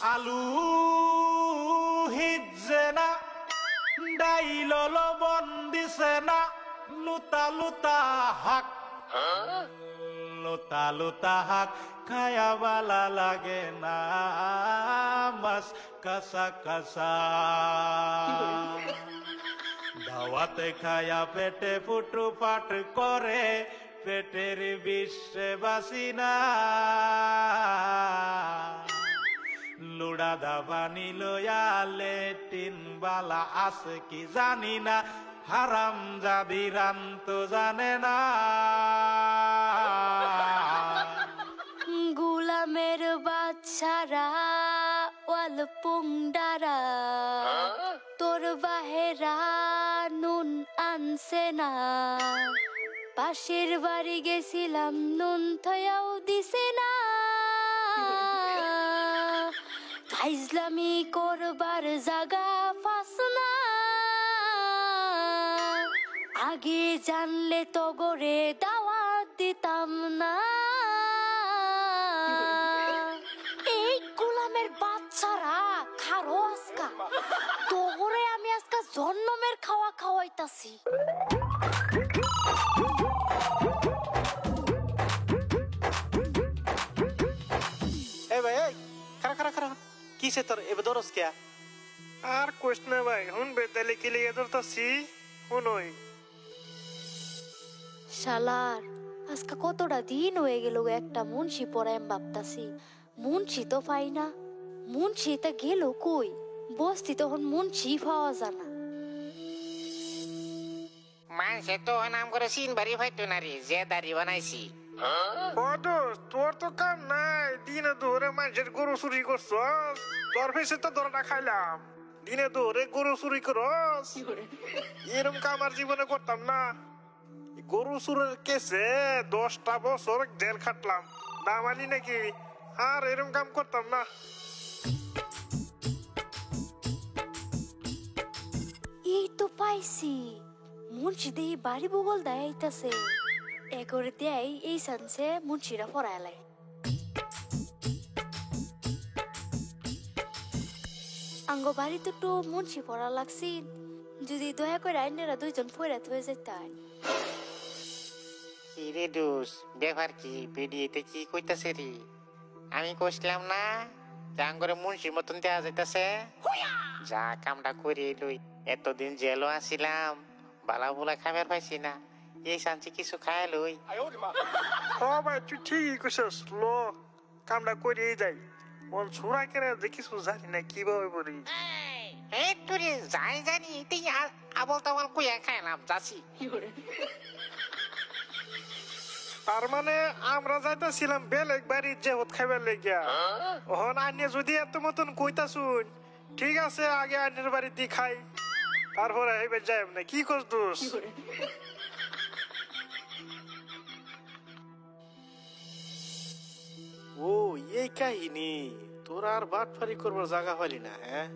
আলু হিজছে না ডাইল লবণ দিছে না লুতা লুতা হাক লুতা লুতা হাক খায়া বালা লাগে না মাছ কাঁচা কাঁচা দাওয়াতে খায়া পেটে ফুটু পাট করে পেটের বিশ্বে বাসি না লুড়া দাবানি লয়া লেটিন বালা আছে কি জানি না হারাম জাদি রান তো জানে না গুলামের বাচ্চারা ওয়াল পুংডারা তোর বাহেরা নুন আনছে না পাশের বাড়ি গেছিলাম নুন থয়াও দিছে না ফাইজলামি করবার জাগা ফাস না আগে জানলে তো গরে দাওয়াত দিতাম না এই গোলামের বাচ্চারা খারো আজকা তোরে আমি আজকা জন্মের খাওয়া খাওয়াইতাছি ए भाई खरा खरा खरा किसे तर एबे दरस क्या আর কোশ না ভাই হুন বেদালে কি লিয়ে ধরতাছি হুনই শালার আজকা কতটা দিন হয়ে গেল একটা মুন্সি পড়ায় ভাবতাছি মুন্সি তো পাই না মুন্সি তা গেল কই বস্তি তখন মুন্সি পাওয়া জানা মানুষে তো নাম করে সিন বাড়ি ভাইতো না রে যে দাড়ি বানাইছি তোর তো কাম নাই দিনে ধরে মানুষের গরু চুরি করছ তোর ফেসে তো ধরনা খাইলাম দিনে ধরে গরু চুরি করস এরম কাম আর জীবনে করতাম না গরু চুরের কেসে 10টা বছর জেল খাটলাম দামালি নাকি আর এরম কাম করতাম না এই তো পাইছি মুন্সি দিয়ে বাড়ি বগল দেয় আইতাছে এগরে দেয় এই সানসে মুন্সিরা পড়ায় আঙ্গ বাড়িতে তো মুন্সি পড়া লাগছি যদি দয়া করে আইনেরা দুইজন ফয়রাত হয়ে যেতাই কি রে দোষ ব্যাপার কি ভিডিওতে কি কইতাছে রে আমি কইছিলাম না জাঙ্গরে মুন্সির মতন দেয়া যাইতাছে যা কামটা করে লই এতদিন জেলও আসিলাম বালা বুলা খাবার পাইছি না এই শান্তি কিছু খায় লই ও ভাই তুই ঠিকই কইছস লো কামটা করে যাই মন ছুরা কেন দেখিস জানি না কিভাবে বলি এই তুই যাই জানি তুই আবল তাবল কইয়া খাইলাম যাচ্ছি তার মানে আমরা যাইতাছিলাম বেলেগ বাড়ির যে হত খাইবার লেগিয়া ওহন আন্নে যদি এত মতন কইতা শুন ঠিক আছে আগে আন্নের বাড়িতে খাই তারপরে এবার যাই না কি করছ দোষ ও এই কাহিনী তোর আর বাটফারি করবার জায়গা হলি না হ্যাঁ